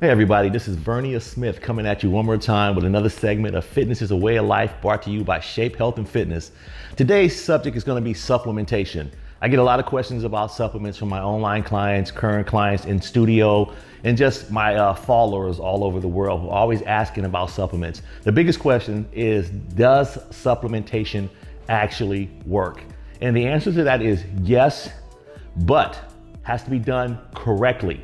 Hey everybody, this is Vernia Smith coming at you one more time with another segment of Fitness is a Way of Life brought to you by Shape Health and Fitness. Today's subject is going to be supplementation. I get a lot of questions about supplements from my online clients, current clients in studio, and just my followers all over the world who are always asking about supplements. The biggest question is, does supplementation actually work? And the answer to that is yes, but has to be done correctly.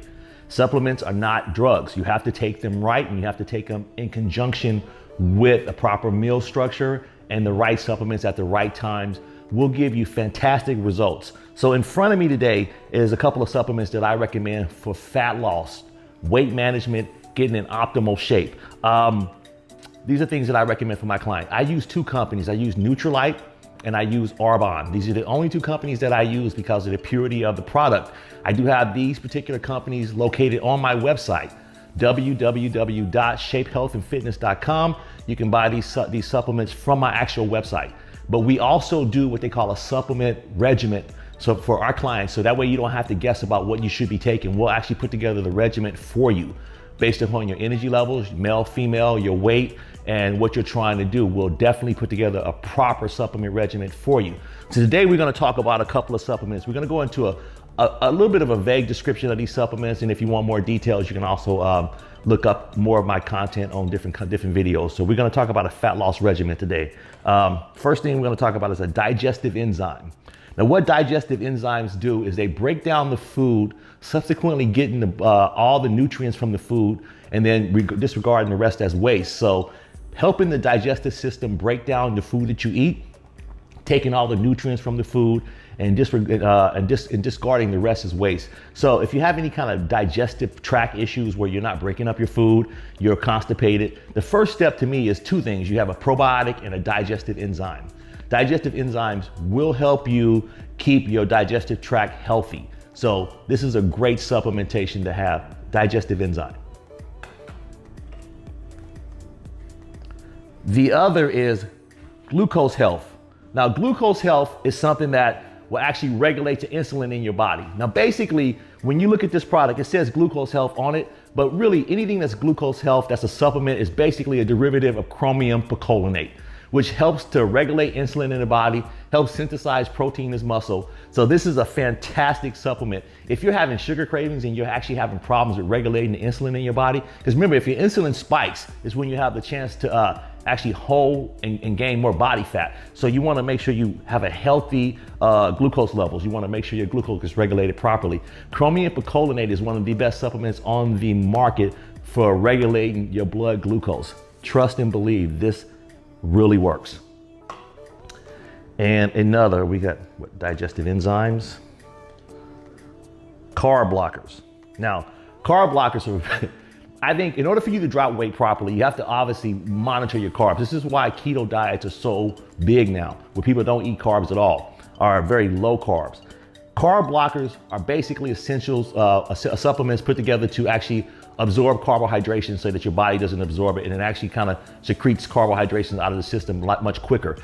Supplements are not drugs. You have to take them right, and you have to take them in conjunction with a proper meal structure, and the right supplements at the right times will give you fantastic results. So in front of me today is a couple of supplements that I recommend for fat loss, weight management, getting in optimal shape. These are things that I recommend for my client. I use two companies. I use Nutrilite and I use Arbonne. These are the only two companies that I use because of the purity of the product. I do have these particular companies located on my website, www.shapehealthandfitness.com. You can buy these supplements from my actual website. But we also do what they call a supplement regimen. So for our clients, so that way you don't have to guess about what you should be taking. We'll actually put together the regimen for you based upon your energy levels, male, female, your weight, and what you're trying to do. We'll definitely put together a proper supplement regimen for you. So today we're going to talk about a couple of supplements. We're going to go into a little bit of a vague description of these supplements, and if you want more details, you can also look up more of my content on different videos. So we're going to talk about a fat loss regimen today. First thing we're going to talk about is a digestive enzyme. Now, what digestive enzymes do is they break down the food, subsequently getting all the nutrients from the food, and then disregarding the rest as waste. So helping the digestive system break down the food that you eat, taking all the nutrients from the food, and discarding the rest as waste. So if you have any kind of digestive tract issues where you're not breaking up your food, you're constipated, the first step to me is two things. You have a probiotic and a digestive enzyme. Digestive enzymes will help you keep your digestive tract healthy. So this is a great supplementation to have, digestive enzyme. The other is glucose health. Now, glucose health is something that will actually regulate the insulin in your body. Now, basically, when you look at this product, it says glucose health on it, but really anything that's glucose health, that's a supplement, is basically a derivative of chromium picolinate, which helps to regulate insulin in the body, helps synthesize protein as muscle. So this is a fantastic supplement. If you're having sugar cravings and you're actually having problems with regulating the insulin in your body, because remember, if your insulin spikes, is when you have the chance to actually hold and gain more body fat. So you wanna make sure you have a healthy glucose levels. You wanna make sure your glucose is regulated properly. Chromium picolinate is one of the best supplements on the market for regulating your blood glucose. Trust and believe, this really works. And another, we got digestive enzymes, carb blockers. Now, carb blockers are, I think in order for you to drop weight properly, you have to obviously monitor your carbs. This is why keto diets are so big now, where people don't eat carbs at all, are very low carbs. Carb blockers are basically essentials, supplements put together to actually absorb carbohydrates so that your body doesn't absorb it, and it actually kind of secretes carbohydrates out of the system much quicker.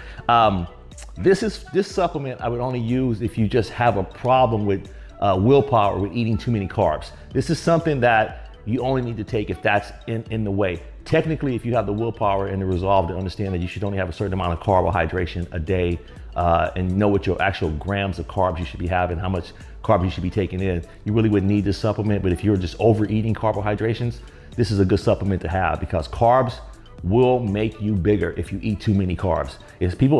This supplement I would only use if you just have a problem with willpower, with eating too many carbs. This is something that you only need to take if that's in the way. Technically, if you have the willpower and the resolve to understand that you should only have a certain amount of carbohydration a day, and know what your actual grams of carbs you should be having, how much carbs you should be taking in, you really wouldn't need this supplement. But if you're just overeating carbohydrates, this is a good supplement to have, because carbs will make you bigger if you eat too many carbs.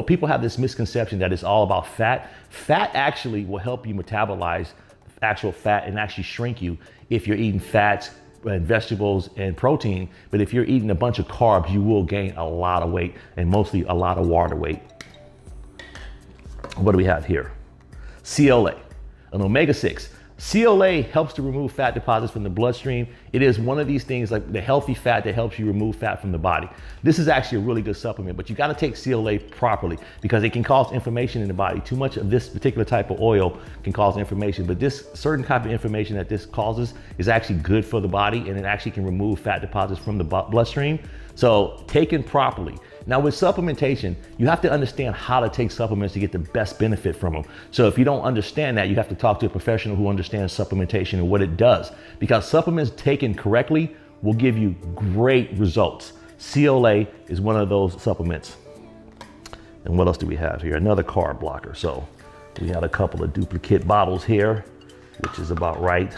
People have this misconception that it's all about fat. Fat actually will help you metabolize actual fat and actually shrink you if you're eating fats and vegetables and protein. But if you're eating a bunch of carbs, you will gain a lot of weight, and mostly a lot of water weight. What do we have here? CLA, an omega-6. CLA helps to remove fat deposits from the bloodstream. It is one of these things, like the healthy fat that helps you remove fat from the body. This is actually a really good supplement, but you got to take CLA properly, because it can cause inflammation in the body. Too much of this particular type of oil can cause inflammation, but this certain type of inflammation that this causes is actually good for the body, and it actually can remove fat deposits from the bloodstream. So taken properly. Now with supplementation, you have to understand how to take supplements to get the best benefit from them. So if you don't understand that, you have to talk to a professional who understands supplementation and what it does, because supplements taken correctly will give you great results. CLA is one of those supplements. And what else do we have here? Another carb blocker. So we had a couple of duplicate bottles here, which is about right.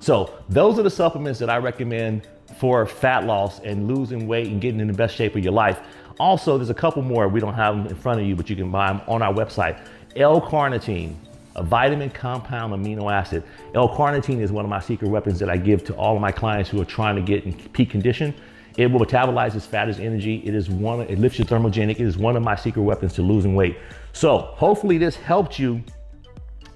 So those are the supplements that I recommend for fat loss and losing weight and getting in the best shape of your life. Also, there's a couple more. We don't have them in front of you, but you can buy them on our website. L-carnitine, a vitamin compound amino acid. L-carnitine is one of my secret weapons that I give to all of my clients who are trying to get in peak condition. It will metabolize as fat as energy. It lifts your thermogenic. It is one of my secret weapons to losing weight. So hopefully this helped you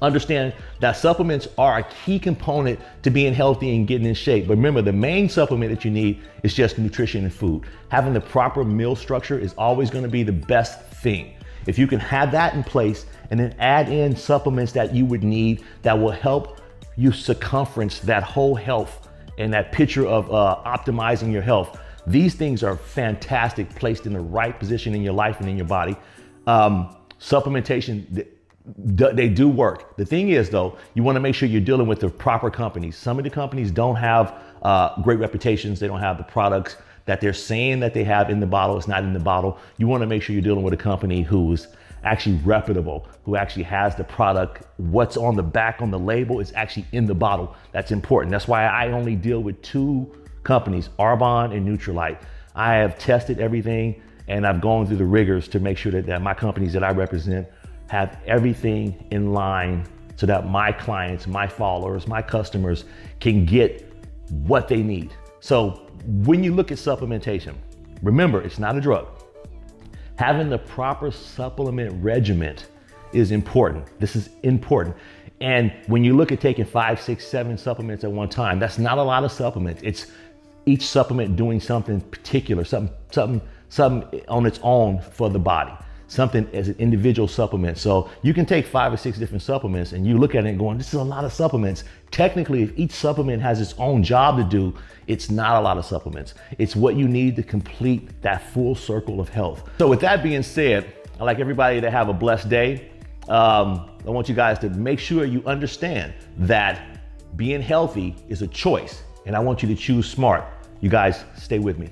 understand that supplements are a key component to being healthy and getting in shape. But remember, the main supplement that you need is just nutrition and food. Having the proper meal structure is always going to be the best thing. If you can have that in place and then add in supplements that you would need that will help you circumference that whole health and that picture of optimizing your health, these things are fantastic, placed in the right position in your life and in your body. Supplementation, they do work. The thing is though, you want to make sure you're dealing with the proper companies. Some of the companies don't have great reputations. They don't have the products that they're saying that they have in the bottle. It's not in the bottle. You want to make sure you're dealing with a company who's actually reputable, who actually has the product. What's on the back on the label is actually in the bottle. That's important. That's why I only deal with 2 companies, Arbonne and Nutrilite. I have tested everything and I've gone through the rigors to make sure that my companies that I represent have everything in line so that my clients, my followers, my customers can get what they need. So when you look at supplementation, remember, it's not a drug. Having the proper supplement regimen is important. This is important. And when you look at taking 5, 6, 7 supplements at one time, that's not a lot of supplements. It's each supplement doing something particular, something on its own for the body, something as an individual supplement. So you can take 5 or 6 different supplements and you look at it and going, this is a lot of supplements. Technically, if each supplement has its own job to do, it's not a lot of supplements. It's what you need to complete that full circle of health. So with that being said, I'd like everybody to have a blessed day. I want you guys to make sure you understand that being healthy is a choice, and I want you to choose smart. You guys stay with me.